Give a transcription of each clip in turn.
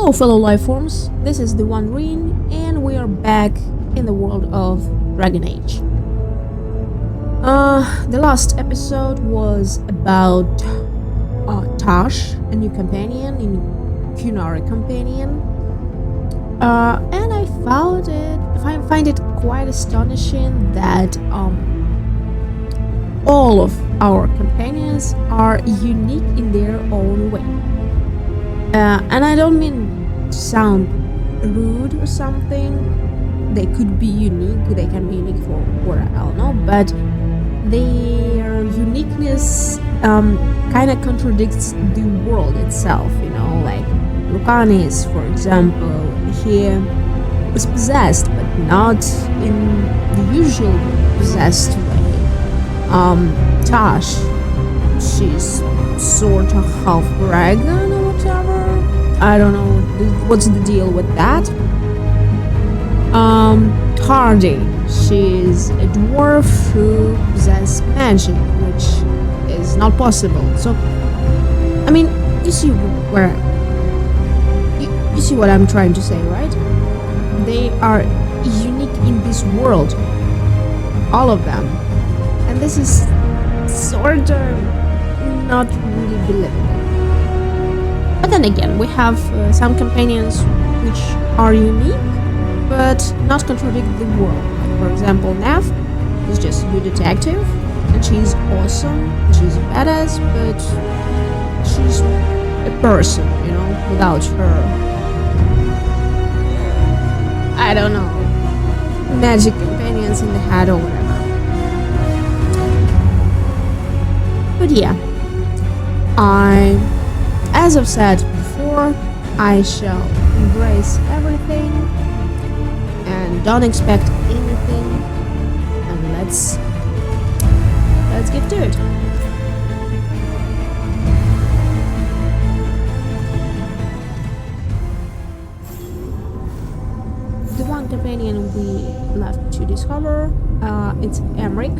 Hello fellow lifeforms, this is the One Rin, and we are back in the world of Dragon Age. The last episode was about Tash, a new companion, a Cunari companion. And I find it quite astonishing that all of our companions are unique in their own way. And I don't mean to sound rude or something. They could be unique, they can be unique for what I don't know, but their uniqueness kind of contradicts the world itself, like Lucanis, for example. He was possessed, but not in the usual possessed way. Tash, she's sort of half dragon or whatever. I don't know what's the deal with that. Hardy, she's a dwarf who possesses magic, which is not possible. So, I mean, you see where you see what I'm trying to say, right? They are unique in this world, all of them, and this is sort of not really believable. But then again, we have some companions which are unique, but not contradict the world. Like, for example, Nev is just a detective, and she's awesome, she's a badass, but she's a person, without her, I don't know, magic companions in the head or whatever. But yeah, as I've said before, I shall embrace everything and don't expect anything, and let's get to it. The one companion we left to discover, it's Emmerich.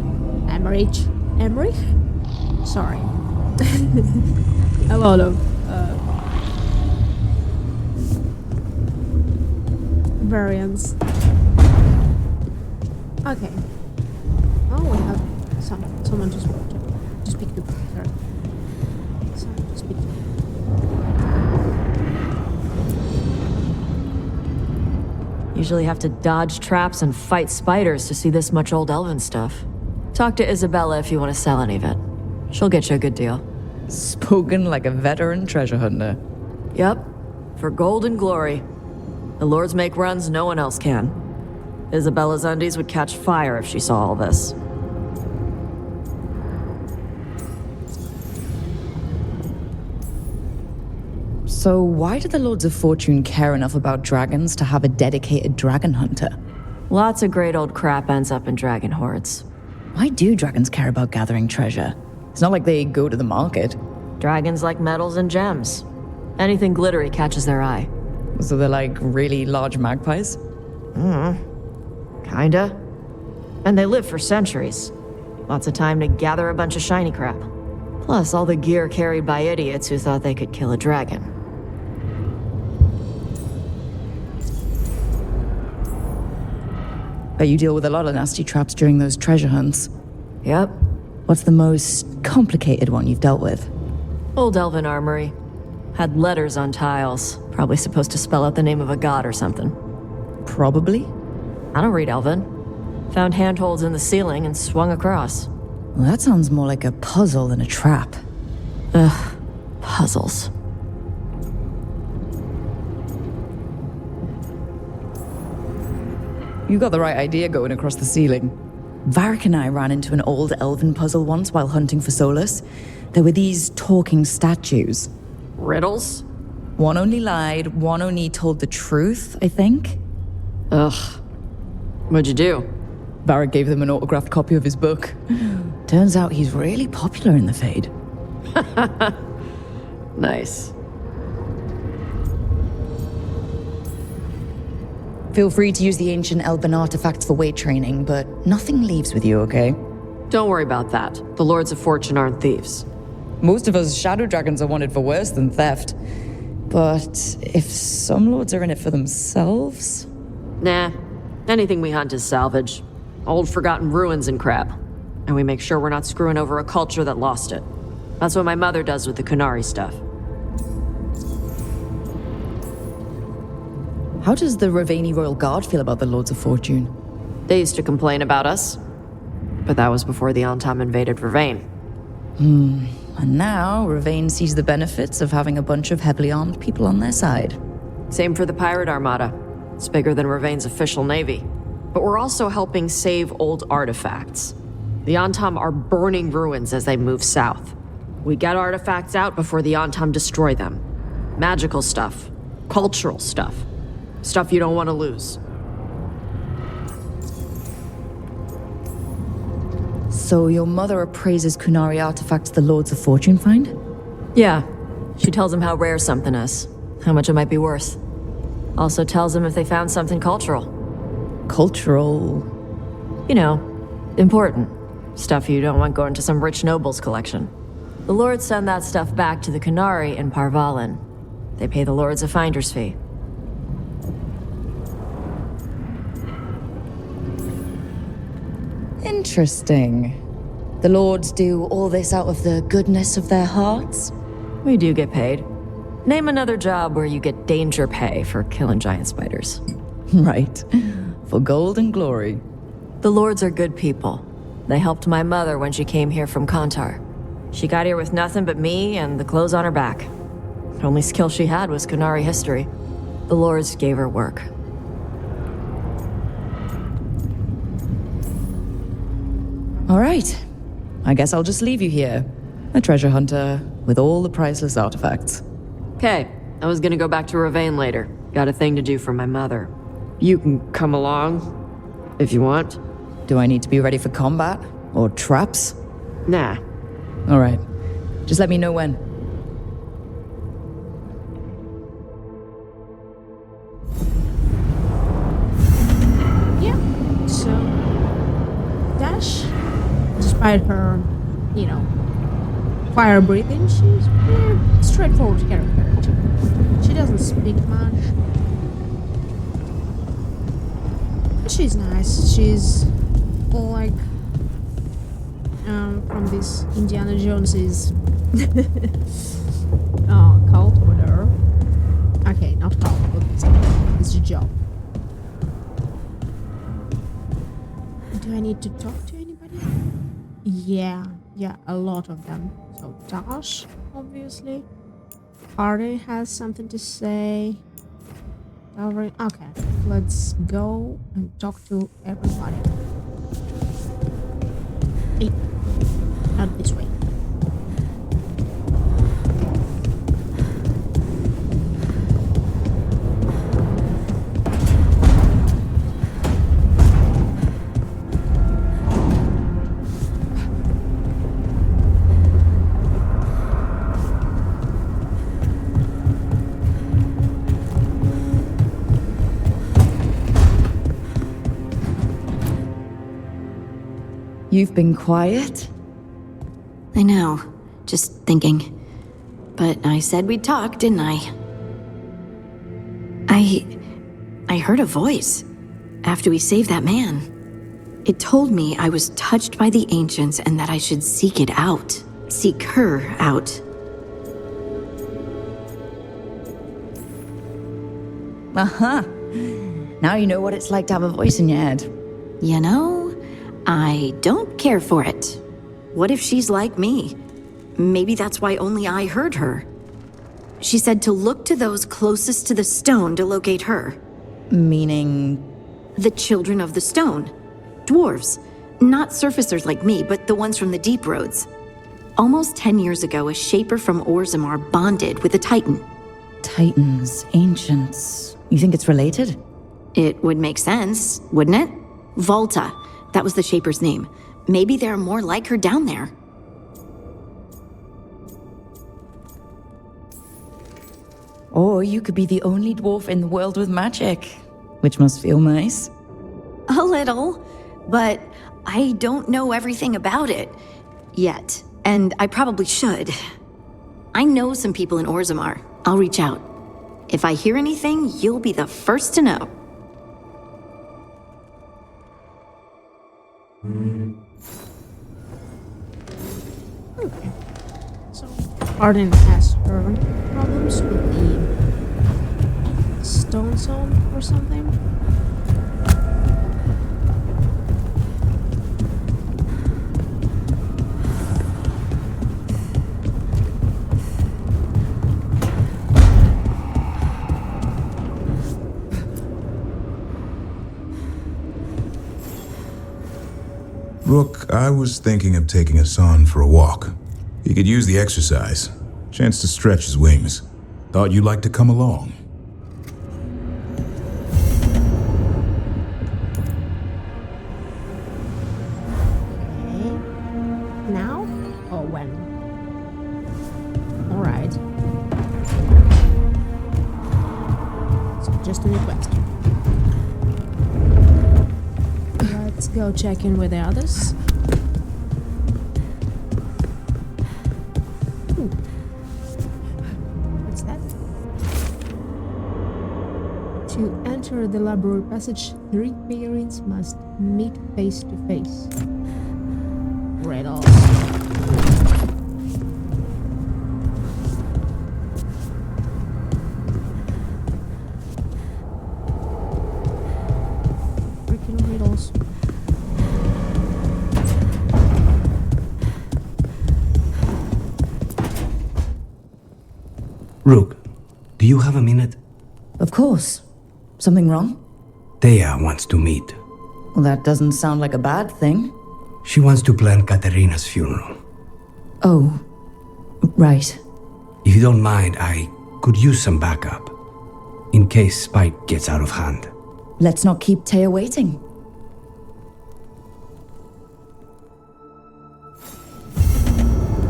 Sorry. A lot of variants. Okay. Oh, we have someone to speak to. Sorry. Someone to speak to. Usually have to dodge traps and fight spiders to see this much old elven stuff. Talk to Isabella if you want to sell any of it. She'll get you a good deal. Spoken like a veteran treasure hunter. Yep, for gold and glory. The lords make runs no one else can. Isabella's undies would catch fire if she saw all this. So why do the Lords of Fortune care enough about dragons to have a dedicated dragon hunter? Lots of great old crap ends up in dragon hordes. Why do dragons care about gathering treasure? It's not like they go to the market. Dragons like metals and gems. Anything glittery catches their eye. So they're like really large magpies? Kinda. And they live for centuries. Lots of time to gather a bunch of shiny crap. Plus all the gear carried by idiots who thought they could kill a dragon. Bet you deal with a lot of nasty traps during those treasure hunts. Yep. What's the most complicated one you've dealt with? Old elven armory. Had letters on tiles. Probably supposed to spell out the name of a god or something. Probably. I don't read elven. Found handholds in the ceiling and swung across. Well, that sounds more like a puzzle than a trap. Ugh. Puzzles. You got the right idea going across the ceiling. Varric and I ran into an old elven puzzle once while hunting for Solus. There were these talking statues. Riddles? One only lied, one only told the truth, I think. Ugh. What'd you do? Varric gave them an autographed copy of his book. Turns out he's really popular in the Fade. Nice. Feel free to use the ancient elven artifacts for weight training, but nothing leaves with you, okay? Don't worry about that. The Lords of Fortune aren't thieves. Most of us shadow dragons are wanted for worse than theft. But if some lords are in it for themselves... Nah. Anything we hunt is salvage. Old forgotten ruins and crap. And we make sure we're not screwing over a culture that lost it. That's what my mother does with the Kunari stuff. How does the Ravani Royal Guard feel about the Lords of Fortune? They used to complain about us. But that was before the Antam invaded Ravane. And now, Ravane sees the benefits of having a bunch of heavily armed people on their side. Same for the Pirate Armada. It's bigger than Ravane's official navy. But we're also helping save old artifacts. The Antam are burning ruins as they move south. We get artifacts out before the Antam destroy them. Magical stuff. Cultural stuff. Stuff you don't want to lose. So your mother appraises Kunari artifacts the Lords of Fortune find? Yeah. She tells them how rare something is. How much it might be worth. Also tells them if they found something cultural. Cultural? You know, important. Stuff you don't want going to some rich noble's collection. The lords send that stuff back to the Kunari in Parvalin. They pay the lords a finder's fee. Interesting. The lords do all this out of the goodness of their hearts? We do get paid. Name another job where you get danger pay for killing giant spiders. Right. For gold and glory. The lords are good people. They helped my mother when she came here from Kantar. She got here with nothing but me and the clothes on her back. The only skill she had was Kunari history. The lords gave her work. All right. I guess I'll just leave you here. A treasure hunter with all the priceless artifacts. Okay, I was gonna go back to Ravane later. Got a thing to do for my mother. You can come along, if you want. Do I need to be ready for combat? Or traps? Nah. All right. Just let me know when. Yeah, so Dash, despite her, fire breathing, she's a pretty straightforward character. She doesn't speak much. But she's nice. She's all like from this Indiana Jones's cult, whatever. Okay, not cult, but it's a job. Do I need to talk to anybody? Yeah, a lot of them. So Dash, obviously. Hardy has something to say. Okay, let's go and talk to everybody. Hey, not this way. You've been quiet? I know. Just thinking. But I said we'd talk, didn't I? I heard a voice after we saved that man. It told me I was touched by the ancients and that I should seek it out. Seek her out. Uh-huh. Now you know what it's like to have a voice in your head. You know, I don't care for it. What if she's like me? Maybe that's why only I heard her. She said to look to those closest to the stone to locate her. Meaning? The children of the stone. Dwarves. Not surfacers like me, but the ones from the deep roads. Almost 10 years ago, a shaper from Orzammar bonded with a titan. Titans, ancients. You think it's related? It would make sense, wouldn't it? Volta. That was the shaper's name. Maybe there are more like her down there. Or you could be the only dwarf in the world with magic, which must feel nice. A little, but I don't know everything about it yet, and I probably should. I know some people in Orzammar. I'll reach out. If I hear anything, you'll be the first to know. Okay. So, Arden has her own problems with the stone zone or something. Rook, I was thinking of taking Hassan for a walk. He could use the exercise. Chance to stretch his wings. Thought you'd like to come along. Okay. Now or when? Alright. So just a request. Let's go check in with the others. Ooh. What's that? To enter the laboratory passage, 3 pairings must meet face to face. Riddles. Freaking riddles. Rook, do you have a minute? Of course. Something wrong? Thea wants to meet. Well, that doesn't sound like a bad thing. She wants to plan Katerina's funeral. Oh, right. If you don't mind, I could use some backup. In case Spike gets out of hand. Let's not keep Taya waiting.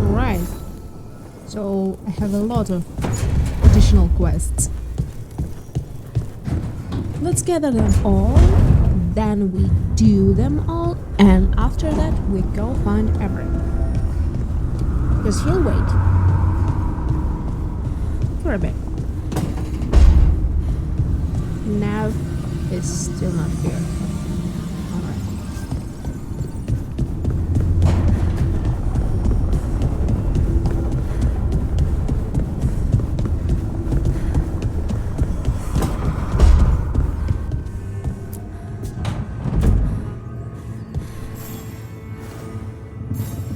Alright. So I have a lot of additional quests. Let's gather them all, then we do them all, and after that we go find Everett. Because he'll wait. For a bit. Nav is still not here. Alright.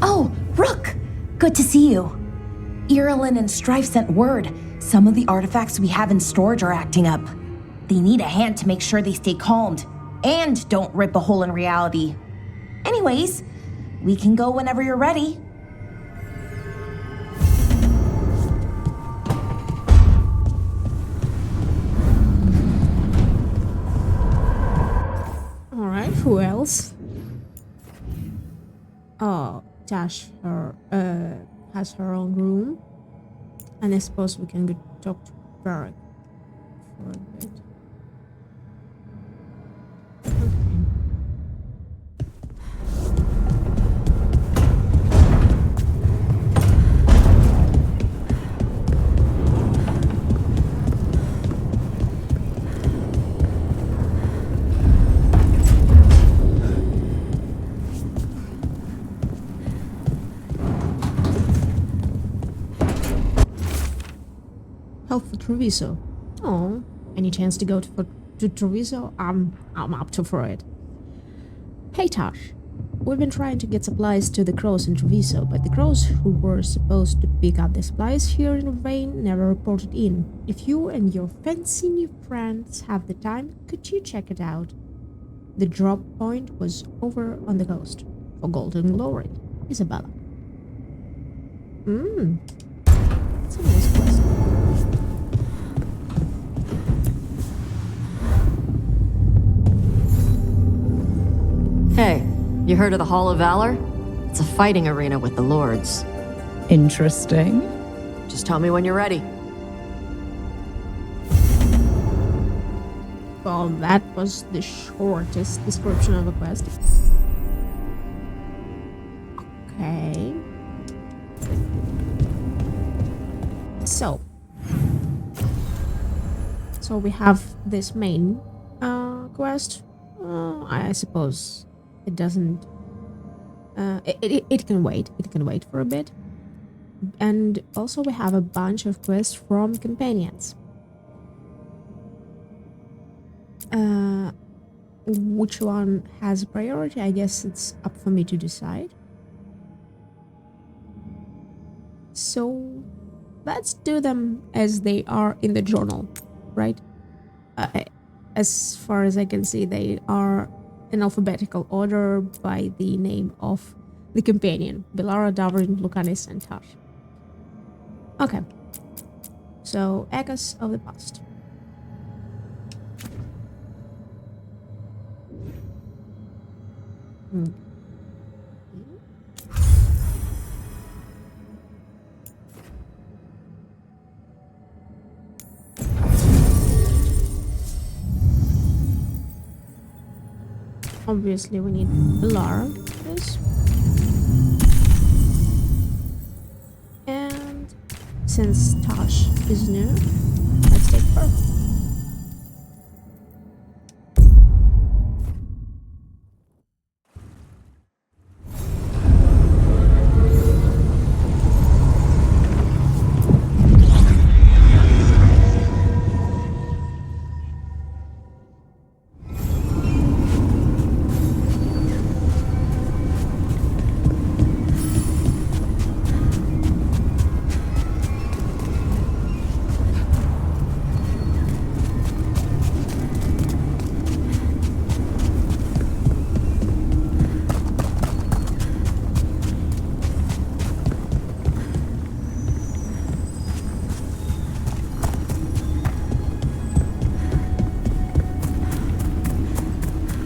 Oh, Rook! Good to see you. Irilyn and Strife sent word. Some of the artifacts we have in storage are acting up. They need a hand to make sure they stay calmed and don't rip a hole in reality. Anyways, we can go whenever you're ready. Alright, who else? Oh, Tash has her own room. And I suppose we can go talk to Varric for a bit. Help for Treviso. Oh, any chance to go to Treviso? I'm up for it. Hey Tash, we've been trying to get supplies to the crows in Treviso, but the crows who were supposed to pick up the supplies here in Ravine never reported in. If you and your fancy new friends have the time, could you check it out? The drop point was over on the coast. For Golden Glory, Isabella. That's a nice quest. Hey, you heard of the Hall of Valor? It's a fighting arena with the lords. Interesting. Just tell me when you're ready. Well, that was the shortest description of a quest. Okay. So we have this main quest. I suppose it doesn't. It can wait. It can wait for a bit. And also we have a bunch of quests from companions. Which one has priority? I guess it's up for me to decide. So let's do them as they are in the journal, right? As far as I can see, they are in alphabetical order by the name of the companion: Bellara, Davrin, Lucanis, and Tash. Okay. So, Echoes of the Past. Obviously, we need Bellara for this. And since Tash is new, let's take her.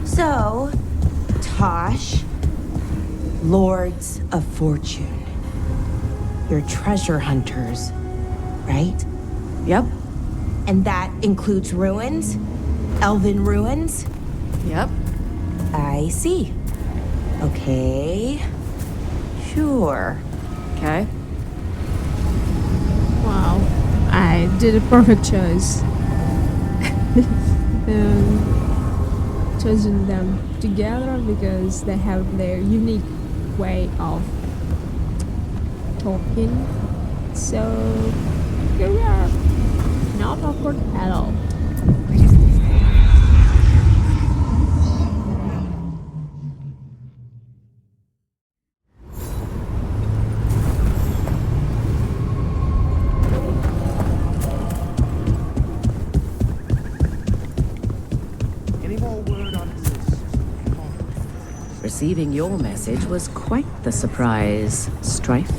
So, Tosh, Lords of Fortune. You're treasure hunters, right? Yep. And that includes ruins? Elven ruins? Yep. I see. Okay. Sure. Okay. Wow, I did a perfect choice. Choosing them together because they have their unique way of talking. So here we are. Not awkward at all. Receiving your message was quite the surprise, Strife.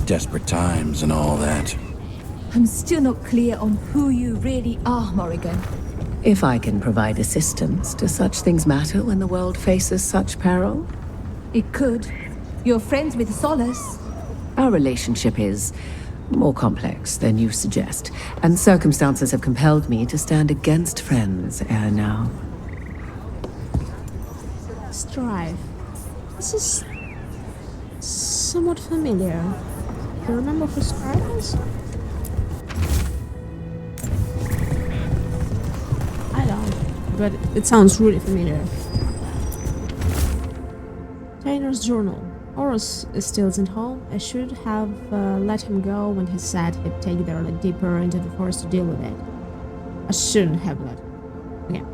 Desperate times and all that. I'm still not clear on who you really are, Morrigan. If I can provide assistance, do such things matter when the world faces such peril? It could. You're friends with Solace. Our relationship is more complex than you suggest, and circumstances have compelled me to stand against friends ere now. Strive. This is somewhat familiar. Do you remember who Strive is? I don't, but it sounds really familiar. Tainer's journal. Horus still isn't home. I should have let him go when he said he'd take their deeper into the forest to deal with it. I shouldn't have let him. Okay.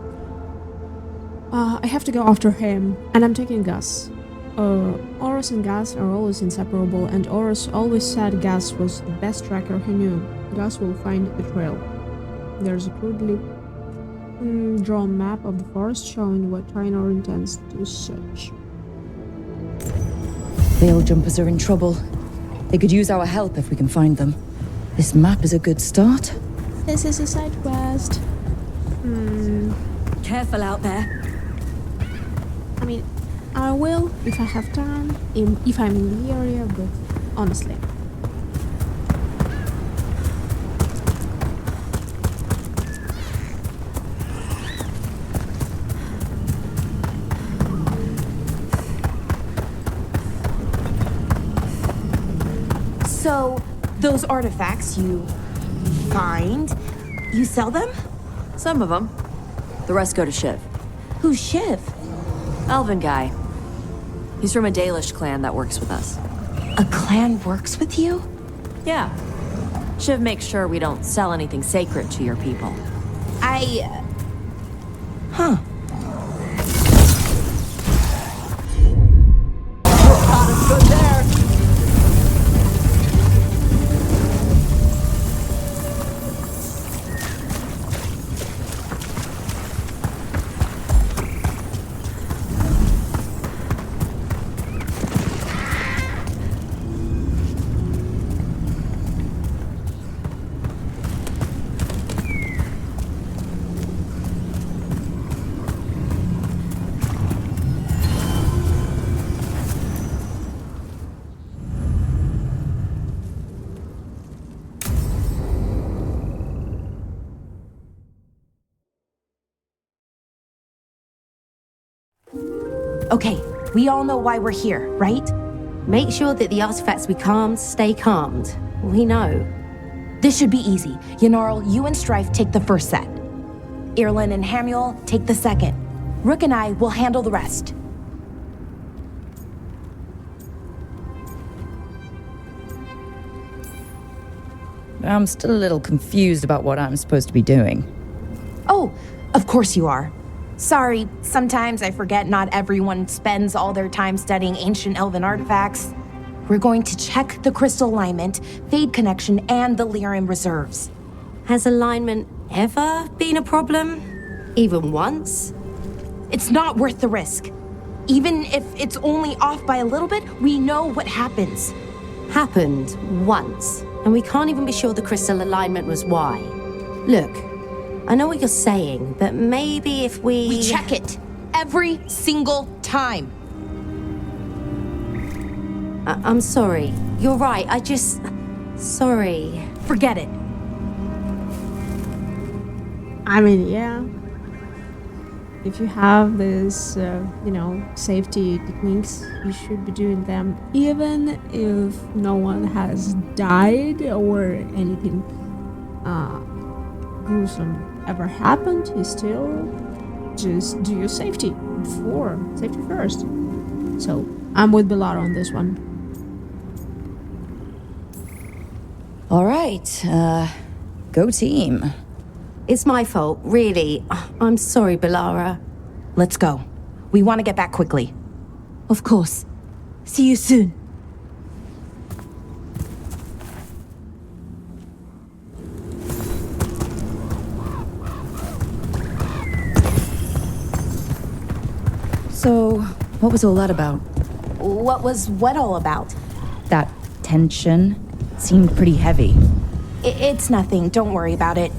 I have to go after him, and I'm taking Gus. Horus and Gus are always inseparable, and Horus always said Gus was the best tracker he knew. Gus will find the trail. There's a crudely drawn map of the forest showing what Tainor intends to search. Veil jumpers are in trouble. They could use our help if we can find them. This map is a good start. This is a side quest. Careful out there. I mean, I will if I have time, if I'm in the area, but honestly. So, those artifacts you find, you sell them? Some of them. The rest go to Shiv. Who's Shiv? Elven guy. He's from a Dalish clan that works with us. A clan works with you? Yeah. Shiv makes sure we don't sell anything sacred to your people. Huh. Okay, we all know why we're here, right? Make sure that the artifacts we calmed stay calmed. We know. This should be easy. Yanarl, you and Strife take the first set. Irlin and Hamuel take the second. Rook and I will handle the rest. I'm still a little confused about what I'm supposed to be doing. Oh, of course you are. Sorry, sometimes I forget not everyone spends all their time studying ancient elven artifacts. We're going to check the crystal alignment, fade connection, and the lyrium reserves. Has alignment ever been a problem? Even once? It's not worth the risk. Even if it's only off by a little bit, we know what happens. Happened once, and we can't even be sure the crystal alignment was why. Look, I know what you're saying, but maybe if We check it every single time. I'm sorry. You're right. Sorry. Forget it. I mean, yeah. If you have this, safety techniques, you should be doing them. Even if no one has died or anything gruesome ever happened, you still just do your safety first. So I'm with Bellara on this one. All right, go team. It's my fault, really. I'm sorry, Bellara. Let's go. We want to get back quickly. Of course. See you soon. So, what was all that about? What was what all about? That tension seemed pretty heavy. It's nothing. Don't worry about it.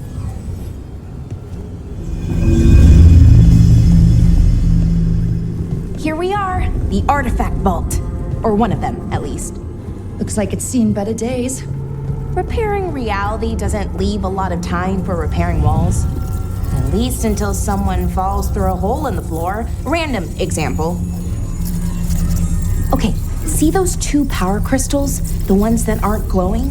Here we are, the artifact vault. Or one of them, at least. Looks like it's seen better days. Repairing reality doesn't leave a lot of time for repairing walls. At least until someone falls through a hole in the floor. Random example. Okay, see those 2 power crystals? The ones that aren't glowing?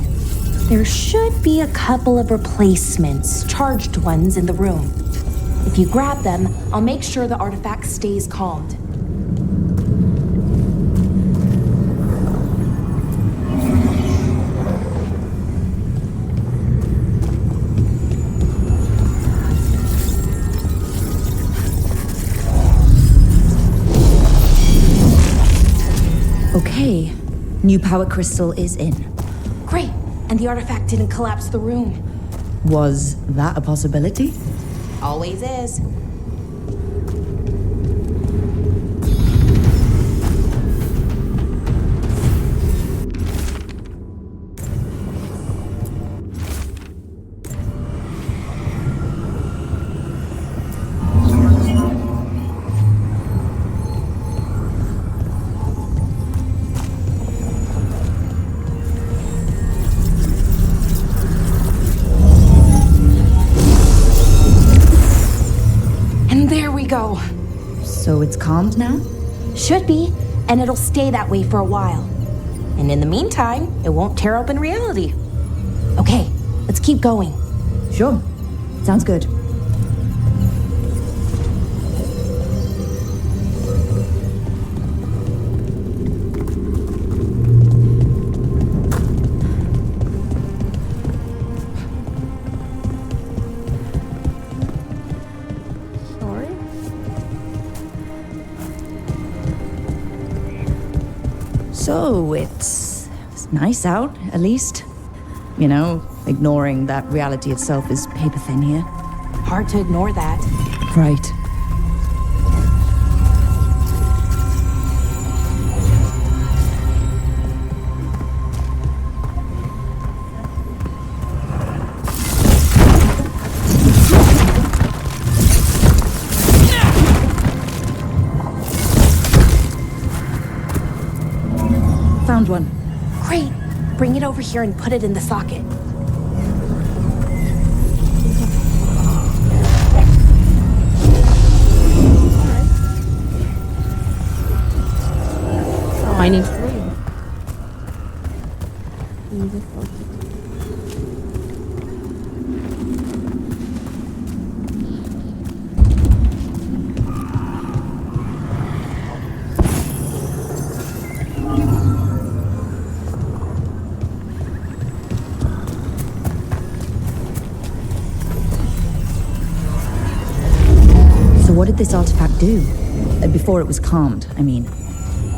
There should be a couple of replacements, charged ones in the room. If you grab them, I'll make sure the artifact stays calmed. Okay, new power crystal is in. Great, and the artifact didn't collapse the room. Was that a possibility? Always is. Go. So it's calmed now? Should be, and it'll stay that way for a while. And in the meantime, it won't tear open reality. Okay, let's keep going. Sure. Sounds good. So, it's nice out, at least. You know, ignoring that reality itself is paper thin here. Hard to ignore that. Right. Found one. Great. Bring it over here and put it in the socket. Oh, I need 3. So what did this artifact do? Before it was calmed, I mean.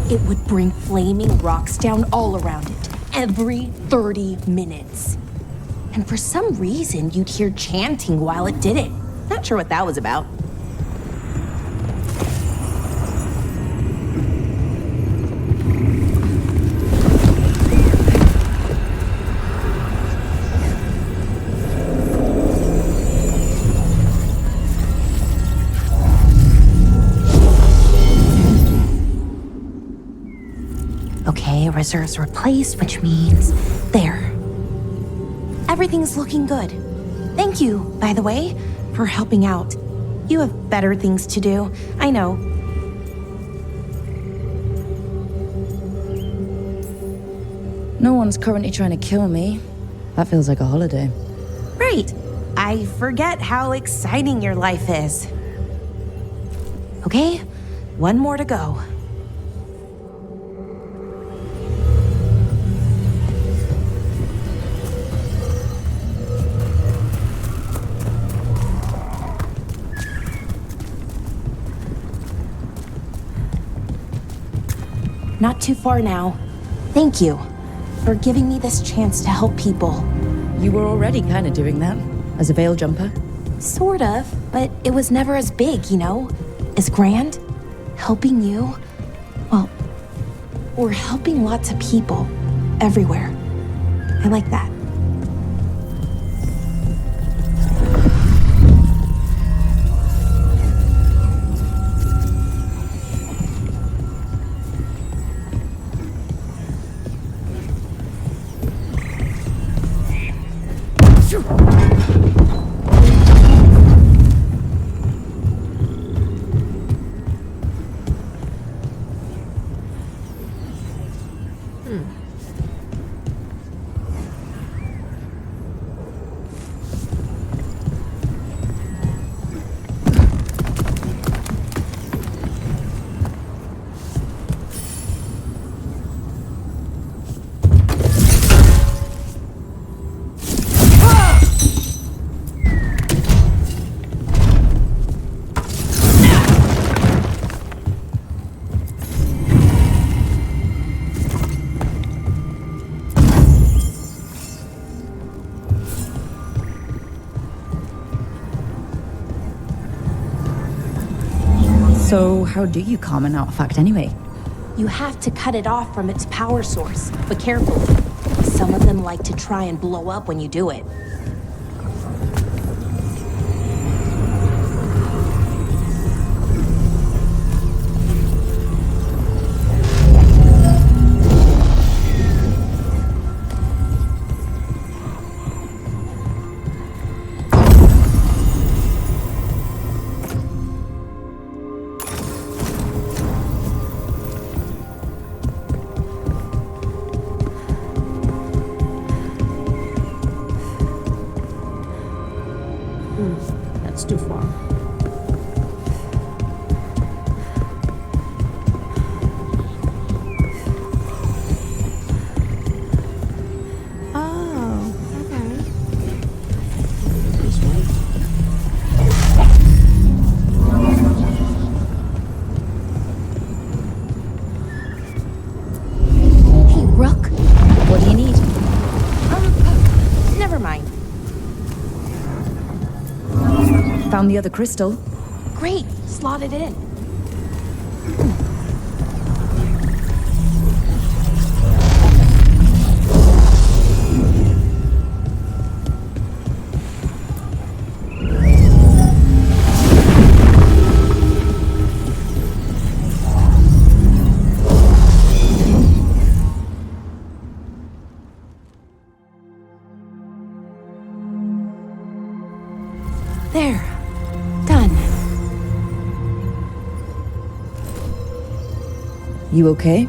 It would bring flaming rocks down all around it, every 30 minutes. And for some reason, you'd hear chanting while it did it. Not sure what that was about. Okay, reserves replaced, which means there. Everything's looking good. Thank you, by the way, for helping out. You have better things to do, I know. No one's currently trying to kill me. That feels like a holiday. Right. I forget how exciting your life is. Okay, one more to go. Not too far now. Thank you for giving me this chance to help people. You were already kind of doing that, as a veil jumper. Sort of, but it was never as big, you know? As grand. Helping you, well, we're helping lots of people everywhere. I like that. So, how do you calm an artifact anyway? You have to cut it off from its power source, but carefully. Some of them like to try and blow up when you do it. That's too far. Oh, okay. This way. Found the other crystal. Great, slot it in. There. Done. You okay?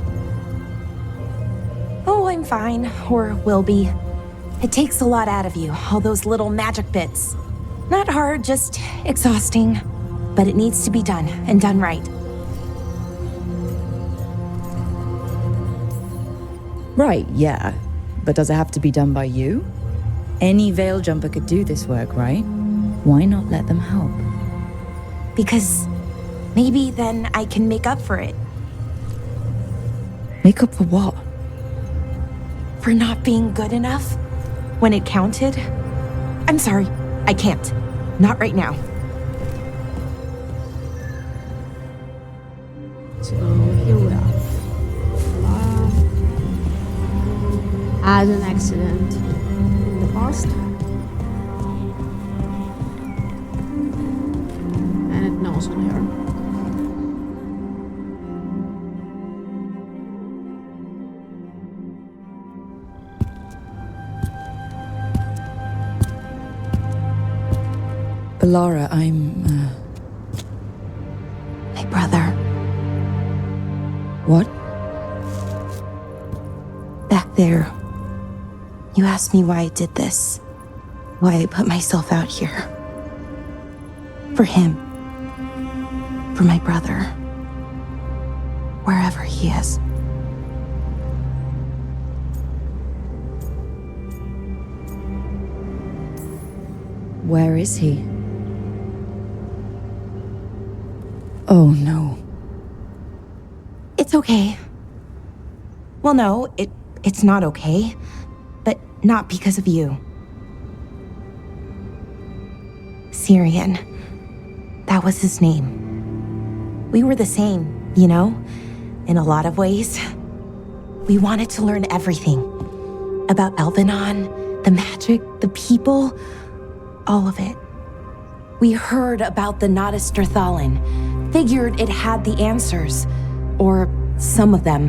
Oh, I'm fine. Or will be. It takes a lot out of you, all those little magic bits. Not hard, just exhausting. But it needs to be done, and done right. Right, yeah. But does it have to be done by you? Any veil jumper could do this work, right? Why not let them help? Because maybe then I can make up for it. Make up for what? For not being good enough when it counted. I'm sorry, I can't. Not right now. So here we are. Had an accident in the past. And it knows on her. Bellara, I'm, My brother. What? Back there. You asked me why I did this. Why I put myself out here. For him. For my brother. Wherever he is. Where is he? Oh no. It's okay. Well, no, it's not okay. But not because of you. Syrian. That was his name. We were the same, you know? In a lot of ways. We wanted to learn everything. About Elvenon, the magic, the people, all of it. We heard about the Nodistrathalin, figured it had the answers, or some of them.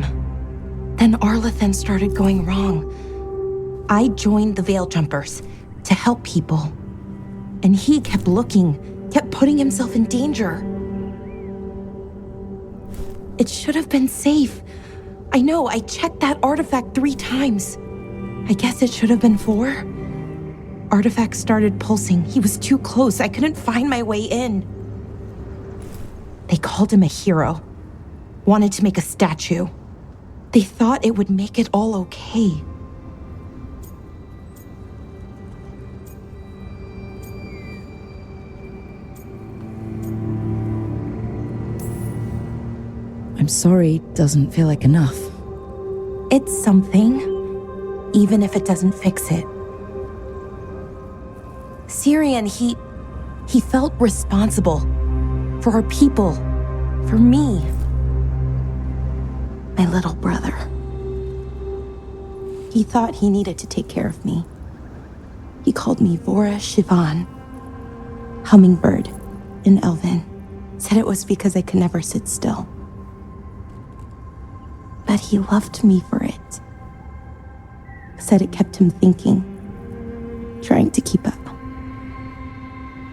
Then Arlathan started going wrong. I joined the Veil Jumpers to help people. And he kept looking, kept putting himself in danger. It should have been safe. I know, I checked that artifact 3 times. I guess it should have been 4. Artifact started pulsing. He was too close. I couldn't find my way in. They called him a hero. Wanted to make a statue. They thought it would make it all okay. I'm sorry, doesn't feel like enough. It's something, even if it doesn't fix it. Syrian, he felt responsible for our people, for me, my little brother. He thought he needed to take care of me. He called me Vora Shivan, hummingbird in Elven. Said it was because I could never sit still. But he loved me for it. Said it kept him thinking, trying to keep up.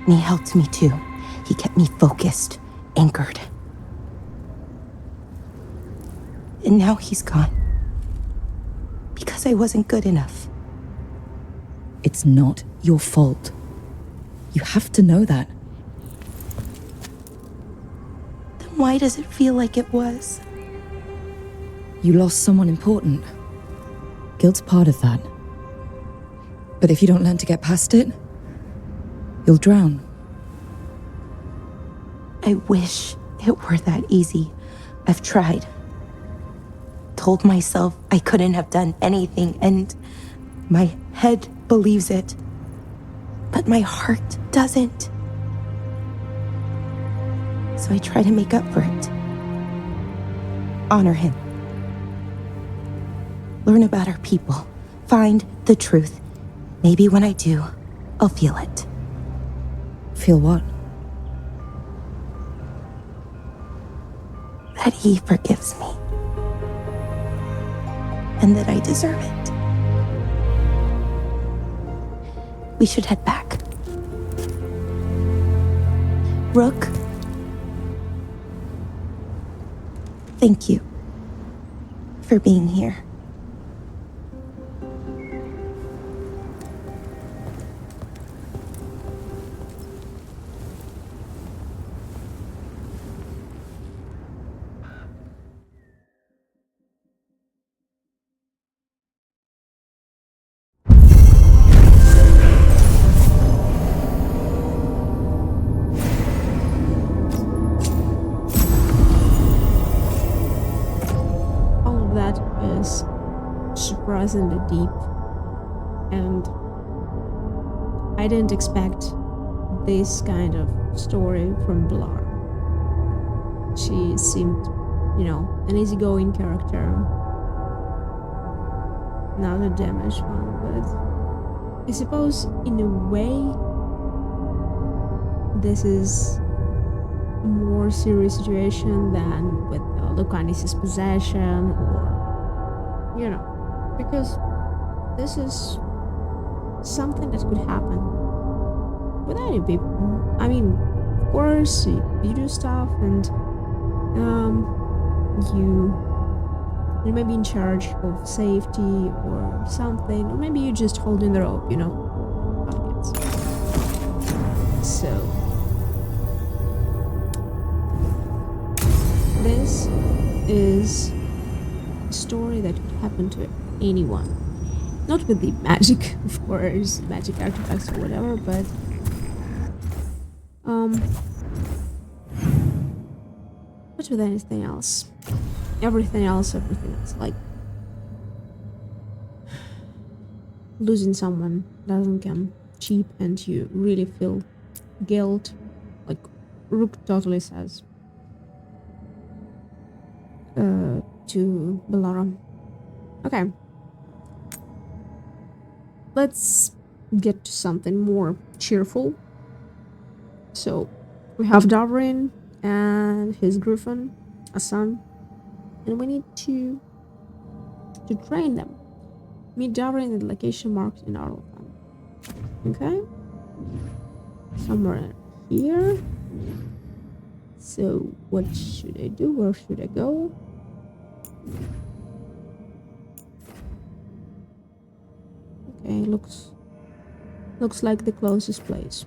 And he helped me too. He kept me focused, anchored. And now he's gone. Because I wasn't good enough. It's not your fault. You have to know that. Then why does it feel like it was? You lost someone important. Guilt's part of that. But if you don't learn to get past it, you'll drown. I wish it were that easy. I've tried. Told myself I couldn't have done anything, and my head believes it. But my heart doesn't. So I try to make up for it. Honor him. Learn about our people. Find the truth. Maybe when I do, I'll feel it. Feel what? That he forgives me. And that I deserve it. We should head back. Rook. Thank you for being here. Surprisingly deep, and I didn't expect this kind of story from Bellara. She seemed, an easygoing character, not a damaged one, but I suppose in a way this is a more serious situation than with Lucanis's possession, or because this is something that could happen with any people. I mean, of course, you do stuff and you may be in charge of safety or something, or maybe you're just holding the rope, So this is a story that could happen to anyone. Not with the magic, of course, magic artifacts or whatever, but with anything else. Everything else, like losing someone doesn't come cheap, and you really feel guilt, like Rook totally says to Bellara. Okay. Let's get to something more cheerful. So, we have Darwin and his griffin, a son, and we need to train them. Meet Darwin at the location marked in our plan. Okay? Somewhere here. So, what should I do? Where should I go? Okay, looks like the closest place.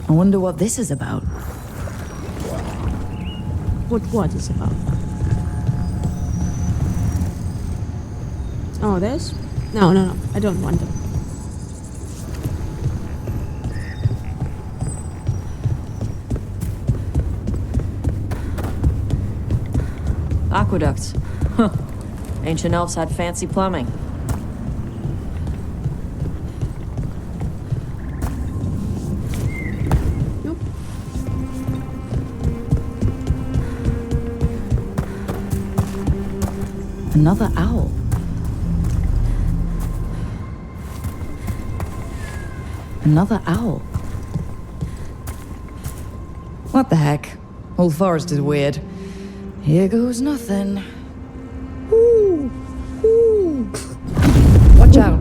I wonder what this is about. What is about? Oh, this? No, I don't want them. Aqueducts. Huh. Ancient elves had fancy plumbing. Nope. Another owl. Another owl. What the heck? Old forest is weird. Here goes nothing. Ooh, ooh. Watch out.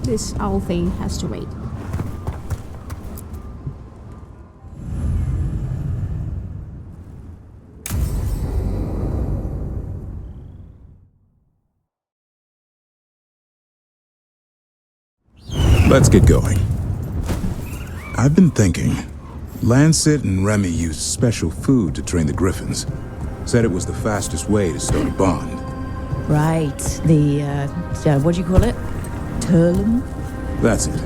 This owl thing has to wait. Let's get going. I've been thinking. Lancet and Remy used special food to train the griffins. Said it was the fastest way to start a bond. Right, the, what do you call it? Turlum? That's it.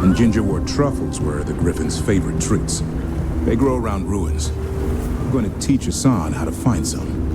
And gingerwort truffles were the griffins' favorite treats. They grow around ruins. I'm going to teach Hassan how to find some.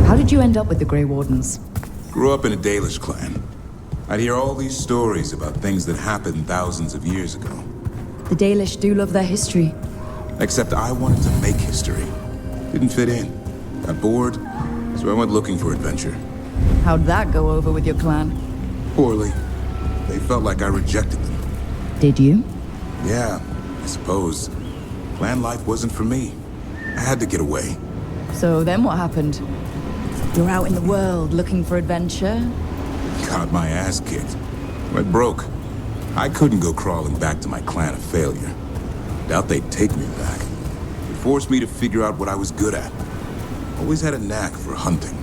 How did you end up with the Grey Wardens? Grew up in a Dalish clan. I'd hear all these stories about things that happened thousands of years ago. The Dalish do love their history. Except I wanted to make history. Didn't fit in. Got bored, so I went looking for adventure. How'd that go over with your clan? Poorly. They felt like I rejected them. Did you? Yeah, I suppose. Clan life wasn't for me. I had to get away. So then what happened? You're out in the world looking for adventure? Got my ass kicked. Went broke. I couldn't go crawling back to my clan a failure. Doubt they'd take me back. It forced me to figure out what I was good at. Always had a knack for hunting.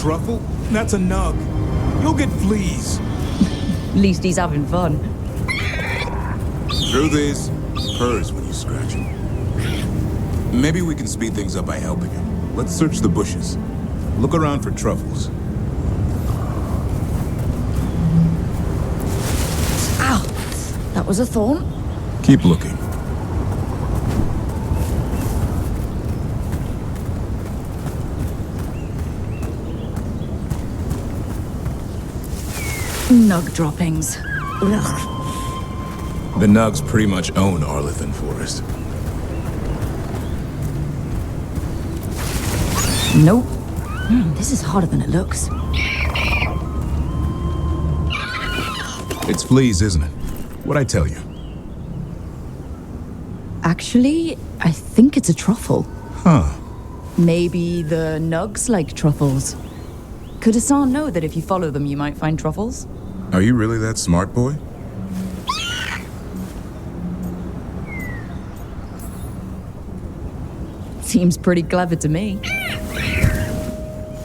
Truffle? That's a nug. You'll get fleas. At least he's having fun. Truth is, purrs when you scratch him. Maybe we can speed things up by helping him. Let's search the bushes. Look around for truffles. Ow! That was a thorn? Keep looking. Nug droppings. Ugh. The Nugs pretty much own Arlithan Forest. Nope. This is harder than it looks. It's fleas, isn't it? What'd I tell you? Actually, I think it's a truffle. Huh. Maybe the Nugs like truffles. Could Hassan know that if you follow them, you might find truffles? Are you really that smart, boy? Seems pretty clever to me.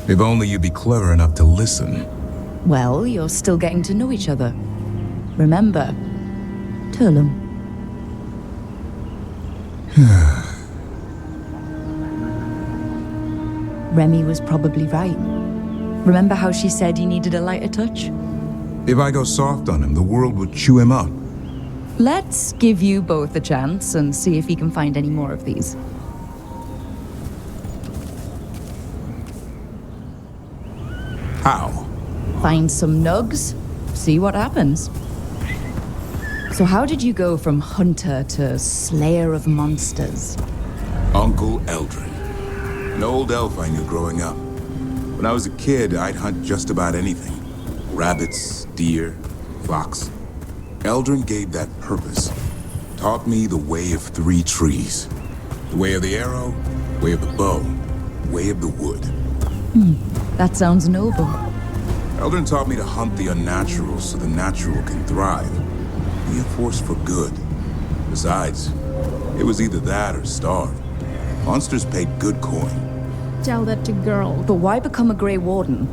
If only you'd be clever enough to listen. Well, you're still getting to know each other. Remember, Turlum. Remy was probably right. Remember how she said he needed a lighter touch? If I go soft on him, the world would chew him up. Let's give you both a chance and see if he can find any more of these. How? Find some nugs, see what happens. So how did you go from hunter to slayer of monsters? Uncle Eldrin. An old elf I knew growing up. When I was a kid, I'd hunt just about anything. Rabbits, deer, fox. Eldrin gave that purpose. Taught me the way of 3 trees. The way of the arrow, way of the bow, way of the wood. That sounds noble. Eldrin taught me to hunt the unnatural so the natural can thrive. Be a force for good. Besides, it was either that or starve. Monsters paid good coin. Tell that to girl. But why become a Grey Warden?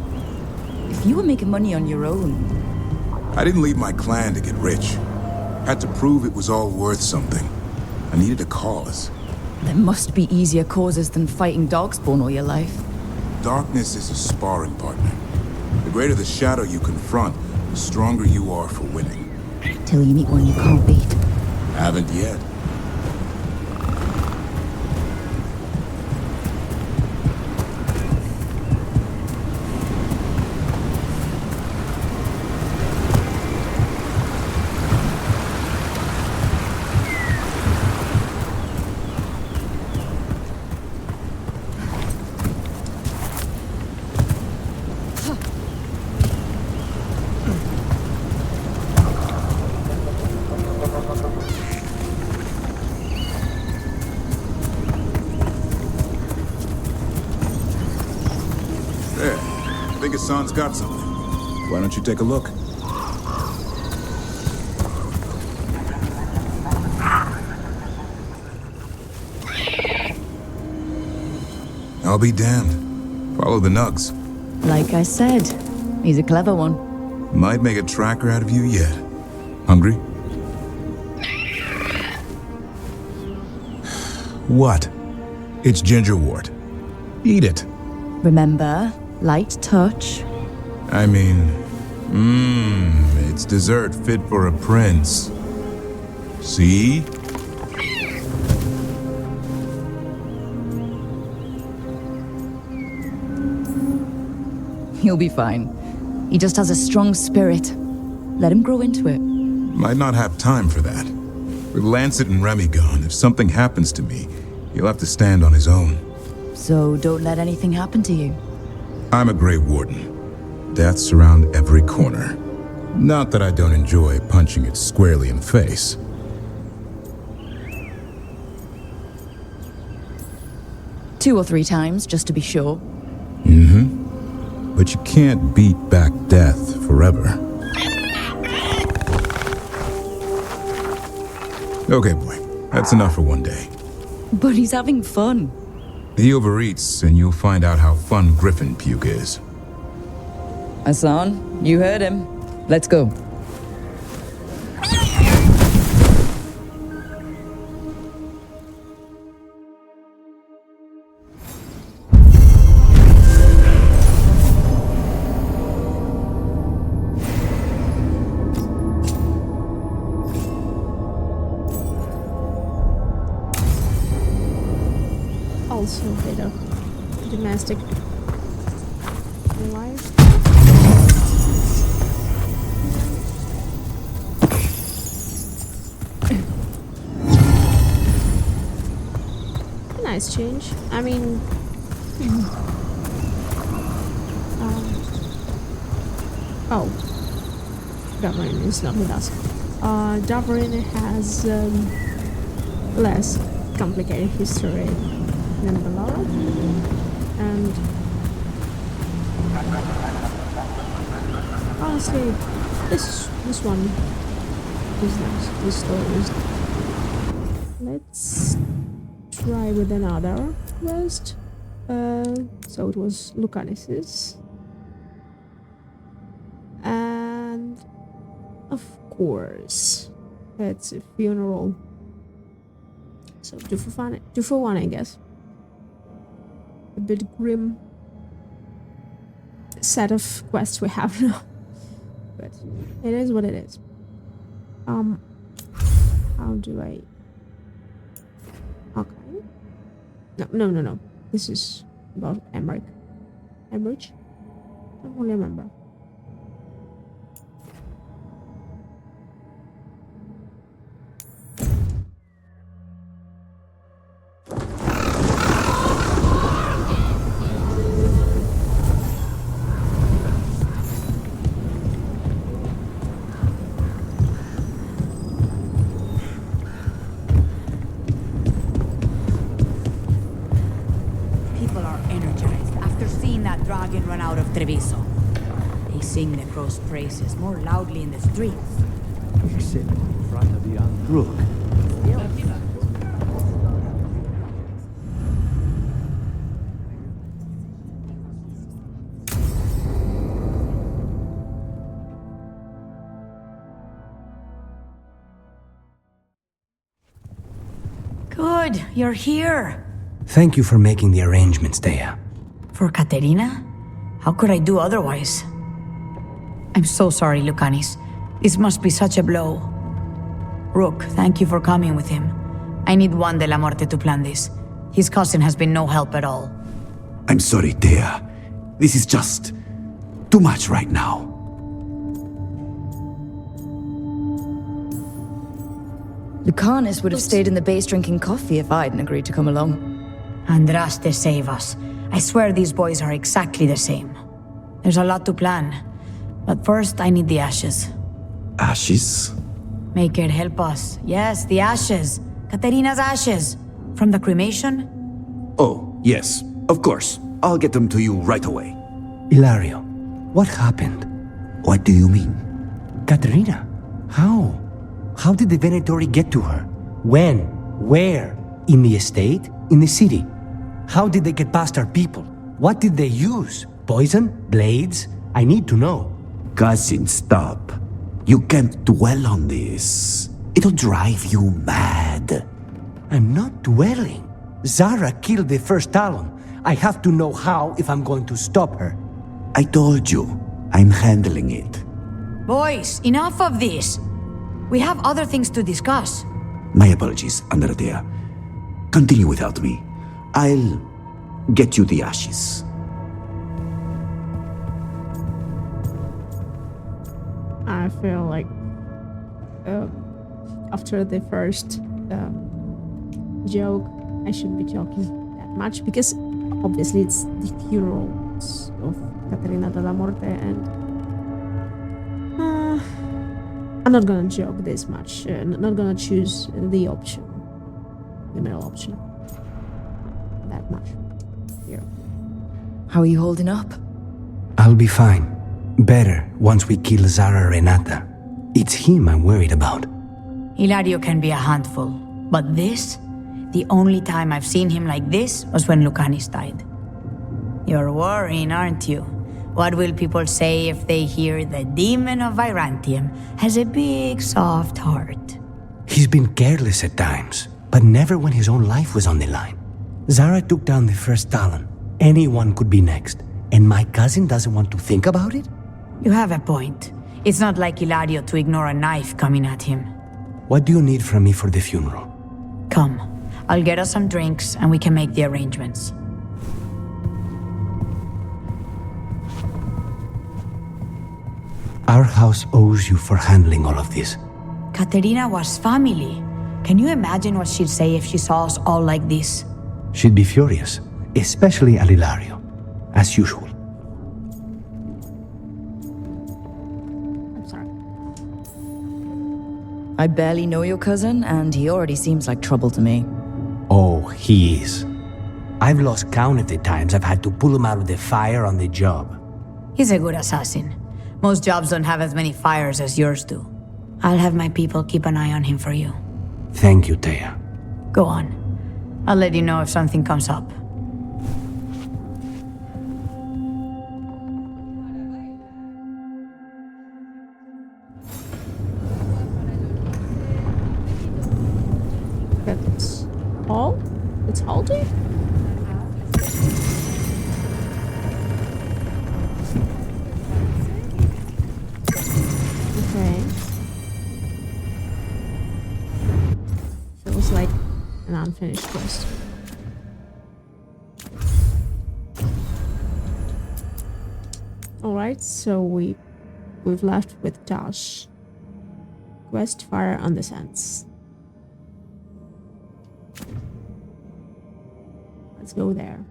If you were making money on your own... I didn't leave my clan to get rich. Had to prove it was all worth something. I needed a cause. There must be easier causes than fighting Darkspawn all your life. Darkness is a sparring partner. The greater the shadow you confront, the stronger you are for winning. Till you meet one you can't beat. Haven't yet. There. I think Hassan's got something. Why don't you take a look? I'll be damned. Follow the nugs. Like I said, he's a clever one. Might make a tracker out of you yet. Hungry? What? It's gingerwort. Eat it. Remember, light touch. I mean, it's dessert fit for a prince. See? He'll be fine. He just has a strong spirit. Let him grow into it. Might not have time for that. With Lancet and Remy gone, if something happens to me, he'll have to stand on his own. So don't let anything happen to you. I'm a Grey Warden. Death's around every corner. Not that I don't enjoy punching it squarely in the face. Two or 3 times, just to be sure. But you can't beat back death forever. Okay, boy. That's enough for one day. But he's having fun. He overeats, and you'll find out how fun Griffin puke is. Hassan, you heard him. Let's go. Also a bit of domestic life. Nice change. I mean, Davorin is not with us. Davorin has less complicated history than Bellara, and honestly, this one is nice. This story is nice. Let's try with another quest. So it was Lucanis's, and of course, it's a funeral. So two for one, I guess. A bit grim set of quests we have now, but it is what it is. How do I? Okay. No. This is about Emmerich. Emmerich? I don't really remember. energized after seeing that dragon run out of Treviso. They sing the crow's praises more loudly in the streets. He said in front of the young Rook. Good, you're here. Thank you for making the arrangements, Thea. For Katerina? How could I do otherwise? I'm so sorry, Lucanis. This must be such a blow. Rook, thank you for coming with him. I need Juan de la Muerte to plan this. His cousin has been no help at all. I'm sorry, Thea. This is just too much right now. Lucanis would have stayed in the base drinking coffee if I hadn't agreed to come along. Andraste, save us. I swear these boys are exactly the same. There's a lot to plan. But first, I need the ashes. Ashes? Make it help us. Yes, the ashes. Katerina's ashes. From the cremation? Oh, yes, of course. I'll get them to you right away. Hilario, what happened? What do you mean? Katerina, how? How did the Venatori get to her? When? Where? In the estate? In the city? How did they get past our people? What did they use? Poison? Blades? I need to know. Cousin, stop. You can't dwell on this. It'll drive you mad. I'm not dwelling. Zara killed the first Talon. I have to know how if I'm going to stop her. I told you, I'm handling it. Boys, enough of this. We have other things to discuss. My apologies, Andrea. Continue without me. I'll get you the ashes. I feel like after the first joke, I shouldn't be joking that much because obviously it's the funerals of Caterina de la Morte and I'm not gonna joke this much. Not gonna choose the option, the middle option, that much. Here. How are you holding up? I'll be fine. Better once we kill Zara Renata. It's him I'm worried about. Hilario can be a handful, but this, the only time I've seen him like this was when Lucanis died. You're worrying, aren't you? What will people say if they hear the demon of Virantium has a big, soft heart? He's been careless at times, but never when his own life was on the line. Zara took down the first Talon. Anyone could be next, and my cousin doesn't want to think about it? You have a point. It's not like Hilario to ignore a knife coming at him. What do you need from me for the funeral? Come, I'll get us some drinks and we can make the arrangements. Our house owes you for handling all of this. Katerina was family. Can you imagine what she'd say if she saw us all like this? She'd be furious, especially at Hilario, as usual. I'm sorry. I barely know your cousin, and he already seems like trouble to me. Oh, he is. I've lost count of the times I've had to pull him out of the fire on the job. He's a good assassin. Most jobs don't have as many fires as yours do. I'll have my people keep an eye on him for you. Thank you, Thea. Go on. I'll let you know if something comes up. That's all? It's halting? Okay. Feels like an unfinished quest. Alright, so we've left with Josh. Quest Fire on the Sands. Let's go there.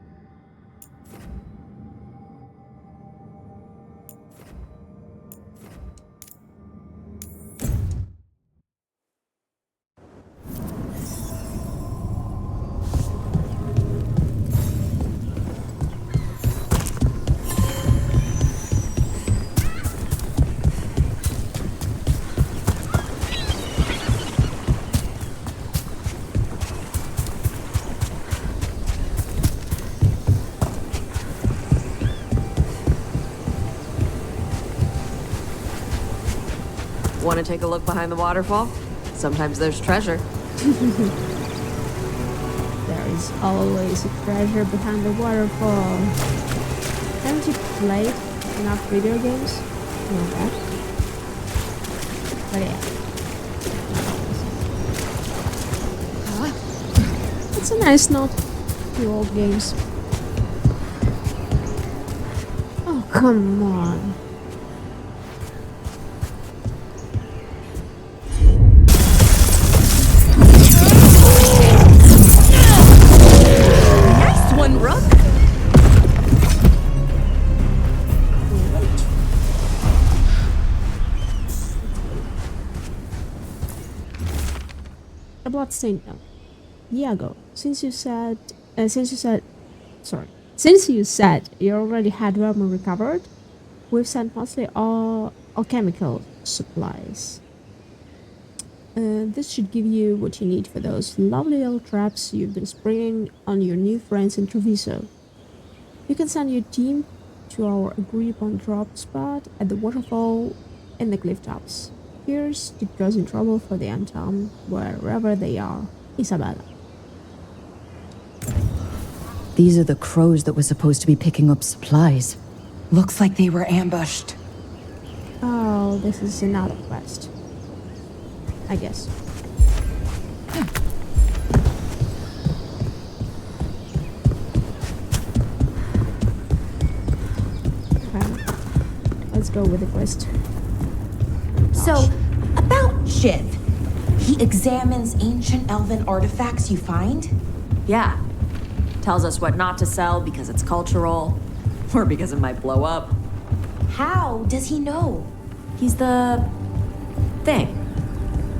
Want to take a look behind the waterfall? Sometimes there's treasure. There is always a treasure behind the waterfall. Haven't you played enough video games? No, that. But yeah. It's a nice nod to old games. Oh, come on. Nice one, Rook! A bloodstained note. Iago, since you said you already had armor recovered, we've sent mostly all alchemical supplies. This should give you what you need for those lovely little traps you've been springing on your new friends in Treviso. You can send your team to our agreed-upon drop spot at the waterfall in the cliff tops. Here's to causing trouble for the Anton, wherever they are. Isabella. These are the crows that were supposed to be picking up supplies. Looks like they were ambushed. Oh, this is another quest. I guess. Okay. Let's go with the quest. So, about Shiv. He examines ancient elven artifacts you find? Yeah. Tells us what not to sell because it's cultural, or because it might blow up. How does he know? He's the thing.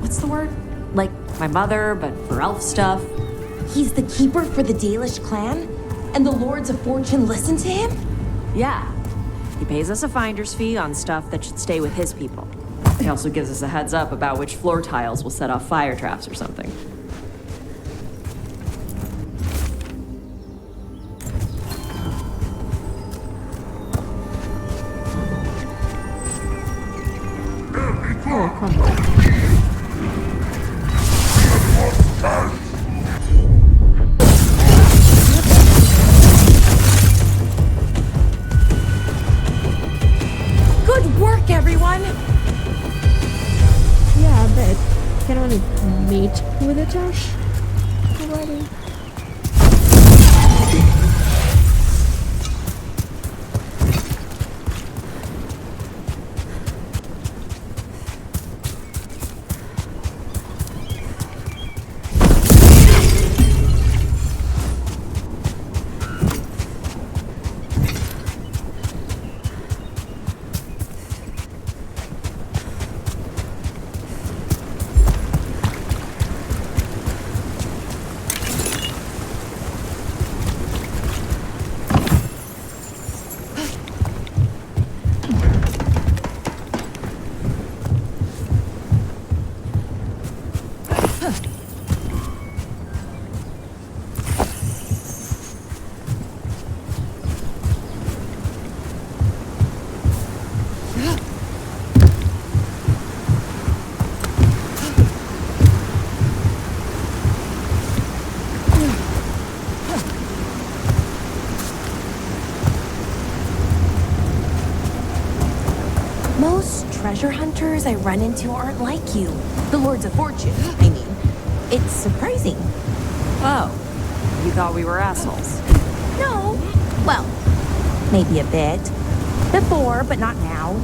What's the word? Like my mother, but for elf stuff. He's the keeper for the Dalish clan? And the Lords of Fortune listen to him? Yeah. He pays us a finder's fee on stuff that should stay with his people. He also gives us a heads up about which floor tiles will set off fire traps or something. Oh, come on. Good work, everyone! Yeah, I bet. Can only meet with a Josh already. Treasure hunters I run into aren't like you. The Lords of Fortune, I mean. It's surprising. Oh, you thought we were assholes. No. Well, maybe a bit. Before, but not now.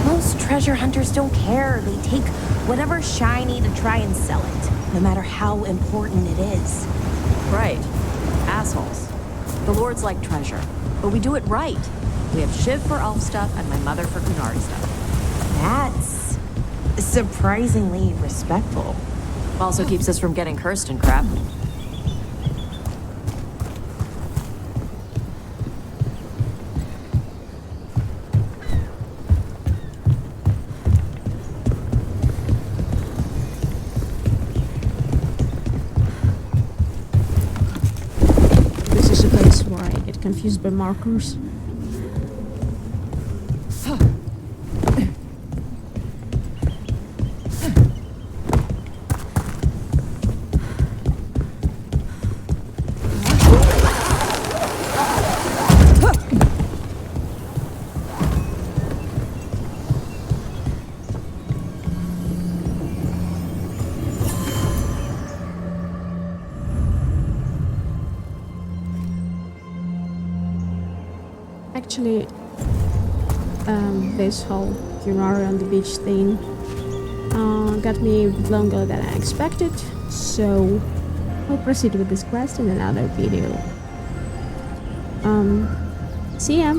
Most treasure hunters don't care. They take whatever's shiny to try and sell it, no matter how important it is. Right. Assholes. The Lords like treasure, but we do it right. We have Shiv for elf stuff and my mother for Kunari stuff. That's surprisingly respectful. Also keeps us from getting cursed and crap. This is a place where I get confused by markers. Actually, this whole Yunari on the beach thing got me longer than I expected, so I'll proceed with this quest in another video. See ya!